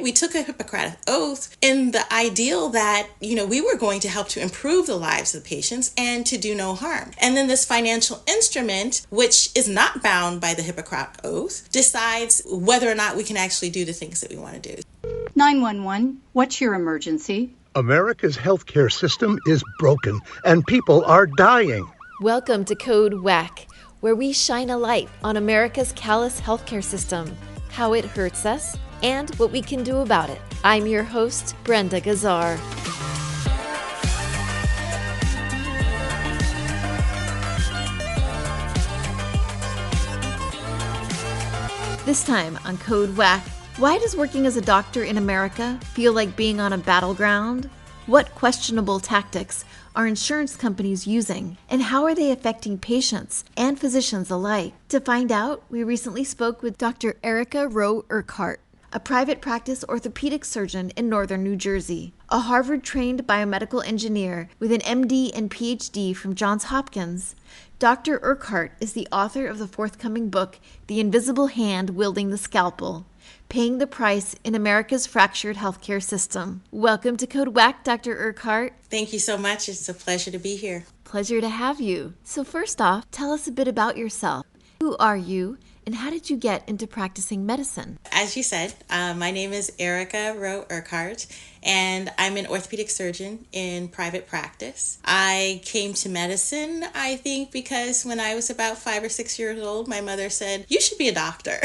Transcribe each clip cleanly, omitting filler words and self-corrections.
We took a Hippocratic oath in the ideal that, we were going to help to improve the lives of the patients and to do no harm. And then this financial instrument, which is not bound by the Hippocratic oath, decides whether or not we can actually do the things that we want to do. 911, what's your emergency? America's healthcare system is broken and people are dying. Welcome to Code WACK, where we shine a light on America's callous healthcare system, how it hurts us, and what we can do about it. I'm your host, Brenda Gazar. This time on Code WACK, why does working as a doctor in America feel like being on a battleground? What questionable tactics are insurance companies using, and how are they affecting patients and physicians alike? To find out, we recently spoke with Dr. Erica Rowe Urquhart, a private practice orthopedic surgeon in northern New Jersey, a Harvard-trained biomedical engineer with an MD and PhD from Johns Hopkins. Dr. Urquhart is the author of the forthcoming book, The Invisible Hand Wielding the Scalpel, Paying the Price in America's Fractured Healthcare System. Welcome to Code WACK, Dr. Urquhart. Thank you so much. It's a pleasure to be here. Pleasure to have you. So first off, tell us a bit about yourself. Who are you, and how did you get into practicing medicine? As you said, my name is Erica Rowe Urquhart, and I'm an orthopedic surgeon in private practice. I came to medicine, I think, because when I was about 5 or 6 years old, my mother said, "You should be a doctor."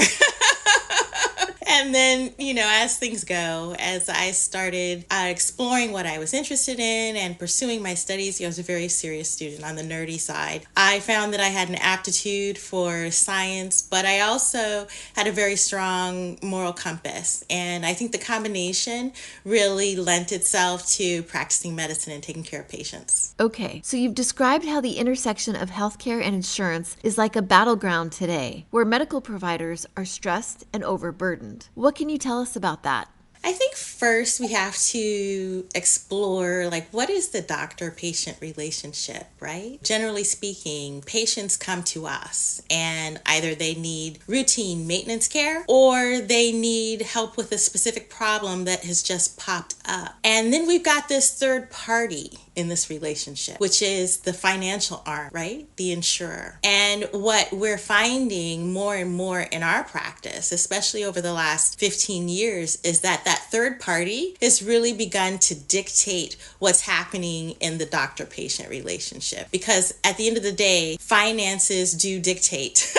And then, as things go, as I started exploring what I was interested in and pursuing my studies, I was a very serious student on the nerdy side. I found that I had an aptitude for science, but I also had a very strong moral compass. And I think the combination really lent itself to practicing medicine and taking care of patients. Okay, so you've described how the intersection of healthcare and insurance is like a battleground today, where medical providers are stressed and overburdened. What can you tell us about that? I think first we have to explore, what is the doctor-patient relationship, right? Generally speaking, patients come to us and either they need routine maintenance care or they need help with a specific problem that has just popped up. And then we've got this third party in this relationship, which is the financial arm, right? The insurer. And what we're finding more and more in our practice, especially over the last 15 years, is that third party has really begun to dictate what's happening in the doctor-patient relationship. Because at the end of the day, finances do dictate.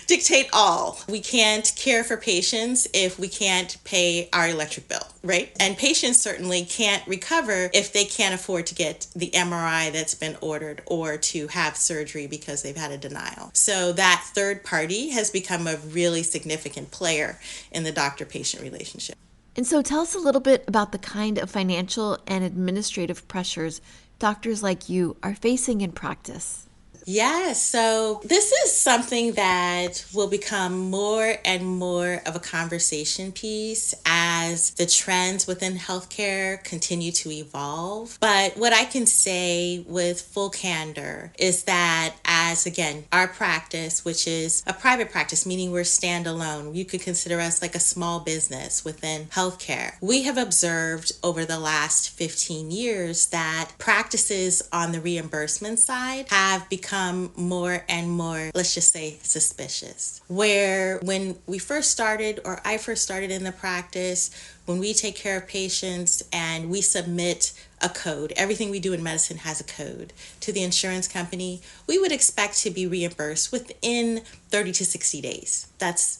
Dictate all. We can't care for patients if we can't pay our electric bill, right? And patients certainly can't recover if they can't afford to get the MRI that's been ordered or to have surgery because they've had a denial. So that third party has become a really significant player in the doctor-patient relationship. And so tell us a little bit about the kind of financial and administrative pressures doctors like you are facing in practice. Yeah, so this is something that will become more and more of a conversation piece as the trends within healthcare continue to evolve. But what I can say with full candor is that as, again, our practice, which is a private practice, meaning we're standalone, you could consider us like a small business within healthcare. We have observed over the last 15 years that practices on the reimbursement side have become more and more, let's just say, suspicious. Where when we first started, or I first started in the practice, when we take care of patients and we submit a code, everything we do in medicine has a code to the insurance company, we would expect to be reimbursed within 30 to 60 days. That's,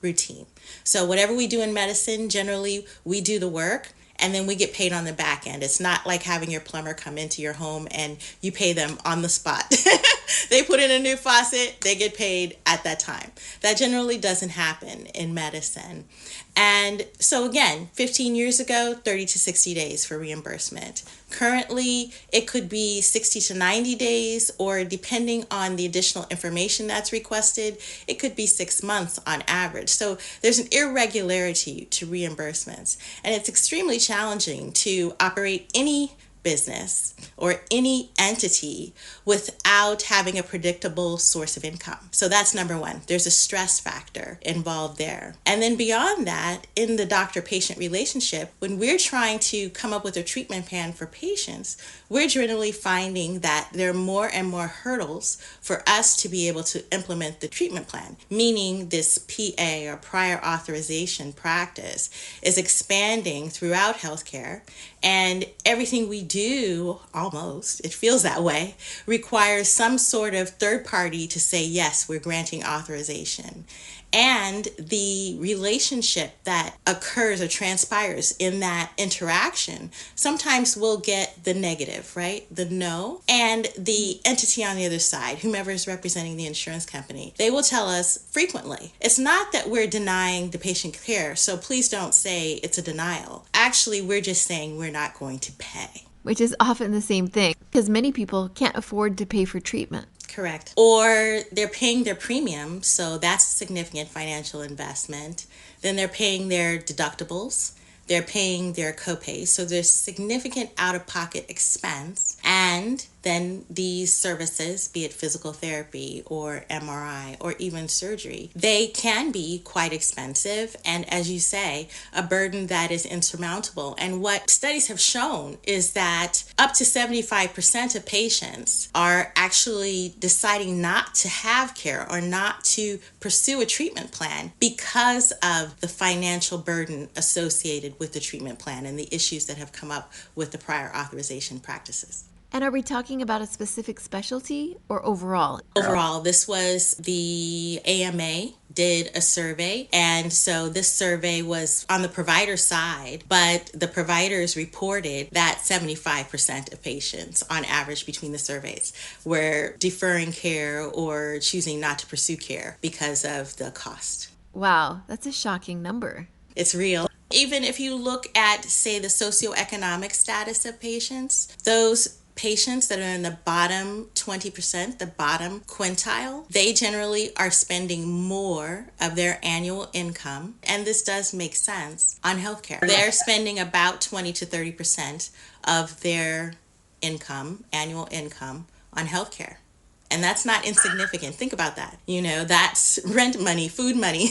routine. So whatever we do in medicine, generally we do the work and then we get paid on the back end. It's not like having your plumber come into your home and you pay them on the spot. They put in a new faucet, they get paid at that time. That generally doesn't happen in medicine. And so again, 15 years ago, 30 to 60 days for reimbursement. Currently, it could be 60 to 90 days, or depending on the additional information that's requested, it could be 6 months on average. So there's an irregularity to reimbursements. And it's extremely challenging to operate any business or any entity without having a predictable source of income. So that's number one. There's a stress factor involved there. And then beyond that, in the doctor-patient relationship, when we're trying to come up with a treatment plan for patients, we're generally finding that there are more and more hurdles for us to be able to implement the treatment plan, meaning this PA or prior authorization practice is expanding throughout healthcare, and everything we do, almost, it feels that way, requires some sort of third party to say, yes, we're granting authorization. And the relationship that occurs or transpires in that interaction sometimes will get the negative, right? The no. And the entity on the other side, whomever is representing the insurance company, they will tell us frequently, it's not that we're denying the patient care, so please don't say it's a denial. Actually, we're just saying we're not going to pay. Which is often the same thing, because many people can't afford to pay for treatment. Correct. Or they're paying their premium, so that's a significant financial investment. Then they're paying their deductibles. They're paying their copays. So there's significant out-of-pocket expense. And then these services, be it physical therapy or MRI or even surgery, they can be quite expensive. And as you say, a burden that is insurmountable. And what studies have shown is that up to 75% of patients are actually deciding not to have care or not to pursue a treatment plan because of the financial burden associated with the treatment plan and the issues that have come up with the prior authorization practices. And are we talking about a specific specialty or overall? Overall, this was the AMA did a survey. And so this survey was on the provider side, but the providers reported that 75% of patients on average between the surveys were deferring care or choosing not to pursue care because of the cost. Wow, that's a shocking number. It's real. Even if you look at, say, the socioeconomic status of patients, those patients that are in the bottom 20%, the bottom quintile, they generally are spending more of their annual income, and this does make sense, on healthcare. They're spending about 20 to 30% of their income, annual income, on healthcare. And that's not insignificant. Think about that. You know, that's rent money, food money.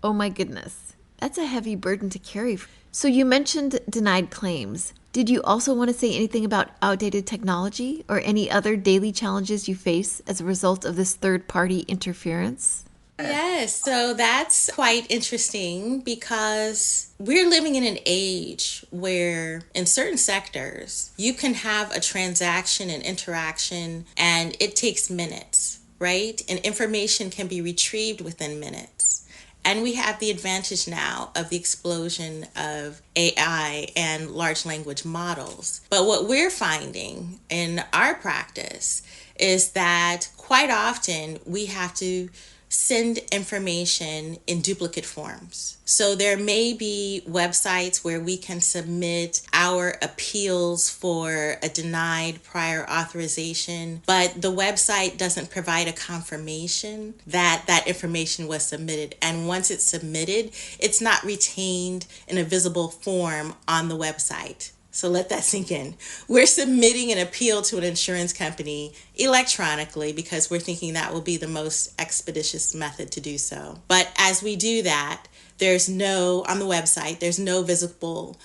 Oh my goodness. That's a heavy burden to carry. So you mentioned denied claims. Did you also want to say anything about outdated technology or any other daily challenges you face as a result of this third-party interference? Yes, so that's quite interesting because we're living in an age where in certain sectors, you can have a transaction and interaction and it takes minutes, right? And information can be retrieved within minutes. And we have the advantage now of the explosion of AI and large language models. But what we're finding in our practice is that quite often we have to send information in duplicate forms. So there may be websites where we can submit our appeals for a denied prior authorization, but the website doesn't provide a confirmation that that information was submitted. And once it's submitted, it's not retained in a visible form on the website. So let that sink in. We're submitting an appeal to an insurance company electronically because we're thinking that will be the most expeditious method to do so. But as we do that, on the website, there's no visible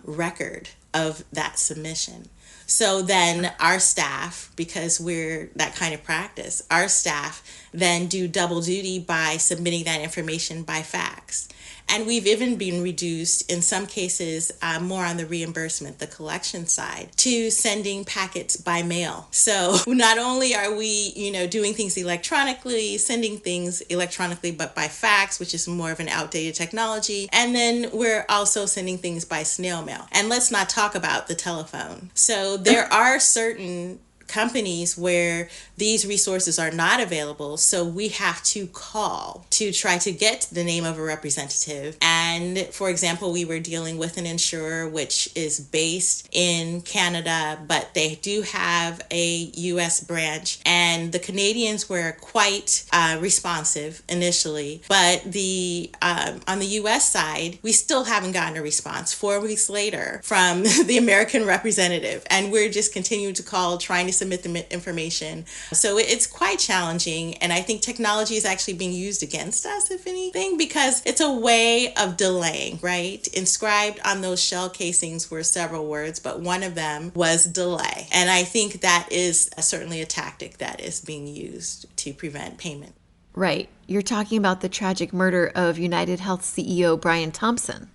record of that submission. So then our staff, because we're that kind of practice, our staff then do double duty by submitting that information by fax. And we've even been reduced, in some cases, more on the reimbursement, the collection side, to sending packets by mail. So not only are we, doing things electronically, sending things electronically, but by fax, which is more of an outdated technology. And then we're also sending things by snail mail. And let's not talk about the telephone. So there are certain companies where these resources are not available, so we have to call to try to get the name of a representative. And for example, we were dealing with an insurer which is based in Canada, but they do have a US branch, and the Canadians were quite responsive initially, but on the US side, we still haven't gotten a response 4 weeks later from the American representative, and we're just continuing to call, trying to submit the information. So it's quite challenging, and I think technology is actually being used against us, if anything, because it's a way of delaying, right? Inscribed on those shell casings were several words, but one of them was delay. And I think that is certainly a tactic that is being used to prevent payment. Right. You're talking about the tragic murder of United Health CEO Brian Thompson.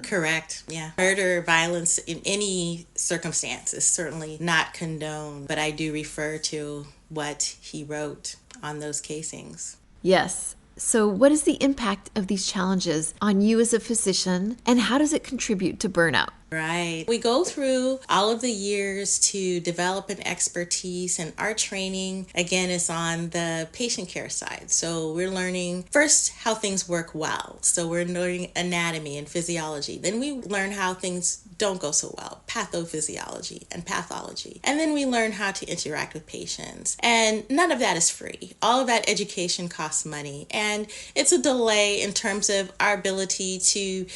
Correct. Yeah. Murder, violence in any circumstance is certainly not condoned, but I do refer to what he wrote on those casings. Yes. So what is the impact of these challenges on you as a physician, and how does it contribute to burnout? Right. We go through all of the years to develop an expertise, and our training, again, is on the patient care side. So we're learning first how things work well. So we're learning anatomy and physiology. Then we learn how things don't go so well, pathophysiology and pathology. And then we learn how to interact with patients. And none of that is free. All of that education costs money. And it's a delay in terms of our ability to,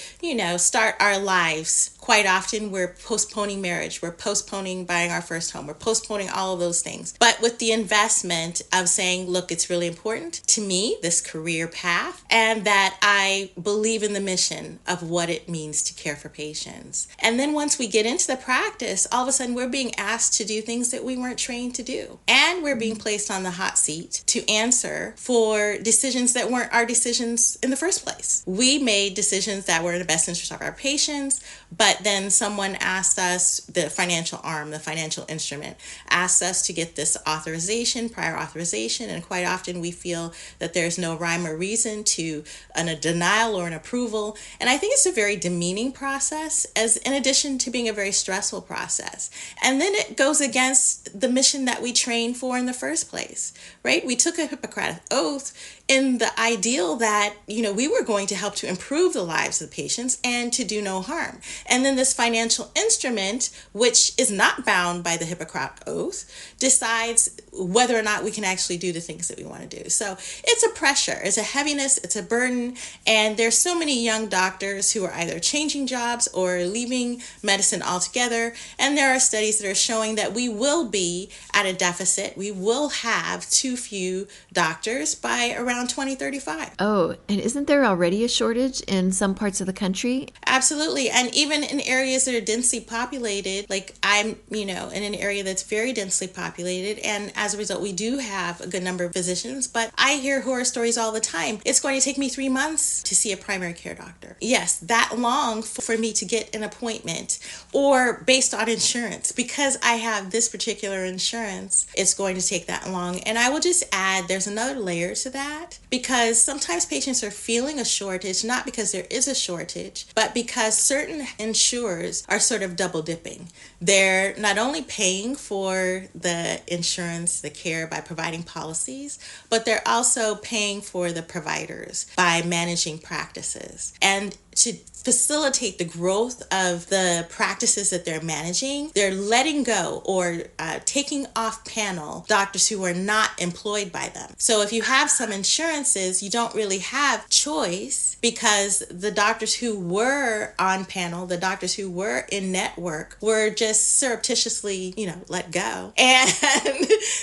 start our lives. Quite often we're postponing marriage, we're postponing buying our first home, we're postponing all of those things. But with the investment of saying, look, it's really important to me, this career path, and that I believe in the mission of what it means to care for patients. And then once we get into the practice, all of a sudden we're being asked to do things that we weren't trained to do. And we're being placed on the hot seat to answer for decisions that weren't our decisions in the first place. We made decisions that were in the best interest of our patients, but then someone asked us, the financial arm, the financial instrument, asked us to get this authorization, prior authorization, and quite often we feel that there's no rhyme or reason to a denial or an approval. And I think it's a very demeaning process, as in addition to being a very stressful process. And then it goes against the mission that we trained for in the first place, right? We took a Hippocratic oath in the ideal that, we were going to help to improve the lives of the patients and to do no harm. And then this financial instrument, which is not bound by the Hippocratic oath, decides whether or not we can actually do the things that we want to do. So it's a pressure, it's a heaviness, it's a burden. And there's so many young doctors who are either changing jobs or leaving medicine altogether. And there are studies that are showing that we will be at a deficit. We will have too few doctors by around 2035. Oh, and isn't there already a shortage in some parts of the country? Absolutely. And even in areas that are densely populated, like I'm, in an area that's very densely populated. And as a result, we do have a good number of physicians, but I hear horror stories all the time. It's going to take me 3 months to see a primary care doctor. Yes, that long for me to get an appointment, or based on insurance, because I have this particular insurance, it's going to take that long. And I will just add, there's another layer to that, because sometimes patients are feeling a shortage, not because there is a shortage, but because certain insurers are sort of double dipping. They're not only paying for the insurance, the care by providing policies, but they're also paying for the providers by managing practices. And to facilitate the growth of the practices that they're managing, they're letting go or taking off panel doctors who are not employed by them. So if you have some insurances, you don't really have choice, because the doctors who were on panel, the doctors who were in network, were just surreptitiously, let go. And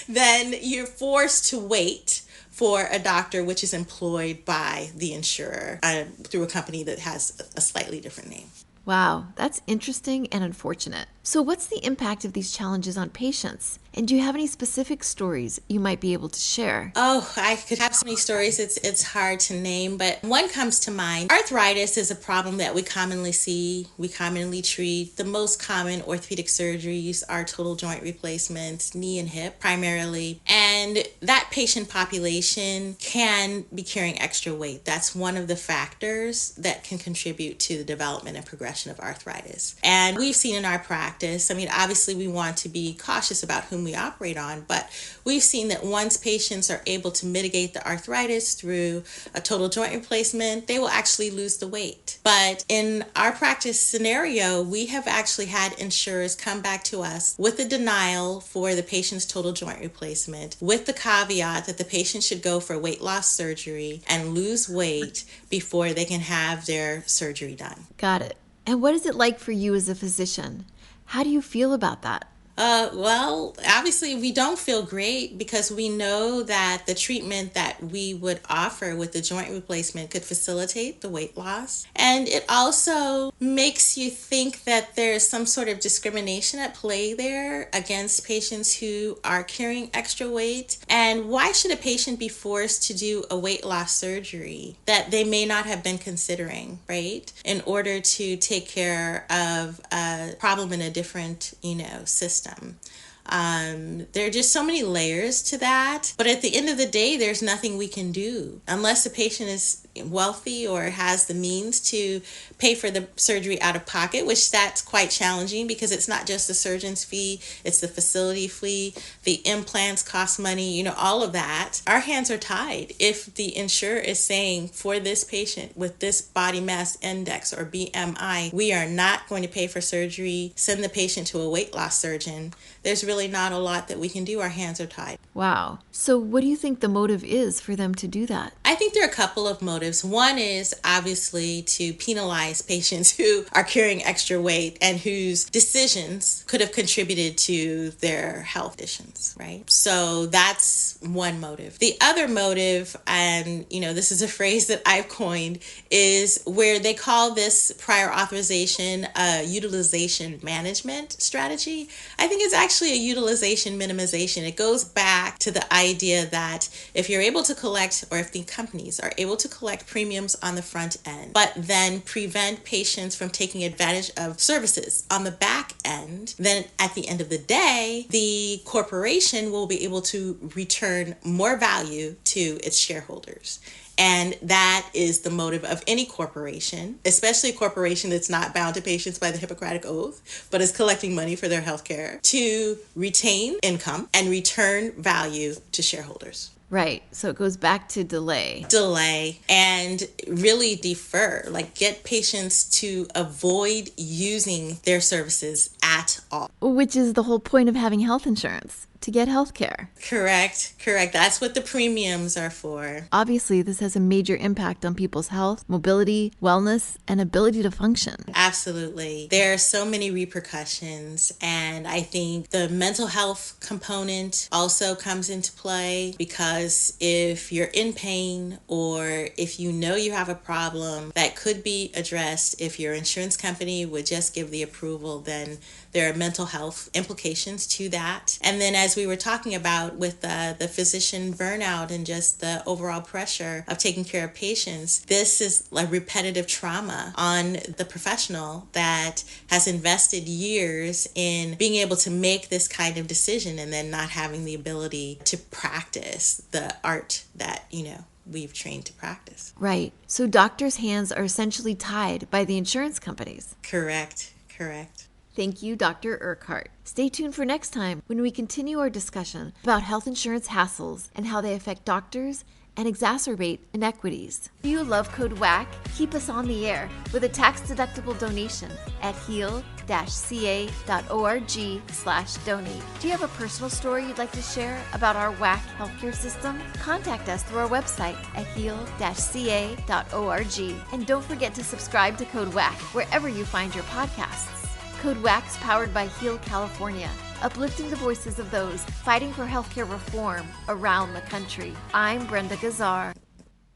then you're forced to wait for a doctor which is employed by the insurer through a company that has a slightly different name. Wow, that's interesting and unfortunate. So what's the impact of these challenges on patients? And do you have any specific stories you might be able to share? Oh, I could have so many stories. It's hard to name, but one comes to mind. Arthritis is a problem that we commonly see, we commonly treat. The most common orthopedic surgeries are total joint replacements, knee and hip primarily. And that patient population can be carrying extra weight. That's one of the factors that can contribute to the development and progression of arthritis. And we've seen in our practice practice, I mean, obviously we want to be cautious about whom we operate on, but we've seen that once patients are able to mitigate the arthritis through a total joint replacement, they will actually lose the weight. But in our practice scenario, we have actually had insurers come back to us with a denial for the patient's total joint replacement, with the caveat that the patient should go for weight loss surgery and lose weight before they can have their surgery done. Got it. And what is it like for you as a physician? How do you feel about that? Well, obviously we don't feel great because we know that the treatment that we would offer with the joint replacement could facilitate the weight loss. And it also makes you think that there's some sort of discrimination at play there against patients who are carrying extra weight. And why should a patient be forced to do a weight loss surgery that they may not have been considering, right? In order to take care of a problem in a different, system. There are just so many layers to that. But at the end of the day, there's nothing we can do unless the patient is wealthy or has the means to pay for the surgery out of pocket, which that's quite challenging because it's not just the surgeon's fee, it's the facility fee, the implants cost money, all of that. Our hands are tied. If the insurer is saying for this patient with this body mass index or BMI, we are not going to pay for surgery, send the patient to a weight loss surgeon, there's really not a lot that we can do. Our hands are tied. Wow. So what do you think the motive is for them to do that? I think there are a couple of motives. One is obviously to penalize patients who are carrying extra weight and whose decisions could have contributed to their health conditions, right? So that's one motive. The other motive, and this is a phrase that I've coined, is where they call this prior authorization a utilization management strategy. I think it's actually a utilization minimization. It goes back to the idea that if you're able to collect, or if the companies are able to collect premiums on the front end, but then prevent patients from taking advantage of services on the back end, then at the end of the day, the corporation will be able to return more value to its shareholders. And that is the motive of any corporation, especially a corporation that's not bound to patients by the Hippocratic Oath, but is collecting money for their health care, to retain income and return value to shareholders. Right. So it goes back to delay and really defer, like get patients to avoid using their services at all. Which is the whole point of having health insurance, to get health care. Correct. That's what the premiums are for. Obviously, this has a major impact on people's health, mobility, wellness, and ability to function. Absolutely. There are so many repercussions, and I think the mental health component also comes into play, because if you're in pain or if you know you have a problem that could be addressed if your insurance company would just give the approval, then there are mental health implications to that. And then as we were talking about with the physician burnout and just the overall pressure of taking care of patients, this is a repetitive trauma on the professional that has invested years in being able to make this kind of decision and then not having the ability to practice the art that, we've trained to practice. Right. So doctors' hands are essentially tied by the insurance companies. Correct. Thank you, Dr. Urquhart. Stay tuned for next time when we continue our discussion about health insurance hassles and how they affect doctors and exacerbate inequities. If you love Code WACK, keep us on the air with a tax-deductible donation at heal-ca.org/donate. Do you have a personal story you'd like to share about our WACK healthcare system? Contact us through our website at heal-ca.org. And don't forget to subscribe to Code WACK wherever you find your podcasts. Code WACK's powered by Heal California, uplifting the voices of those fighting for healthcare reform around the country. I'm Brenda Gazar.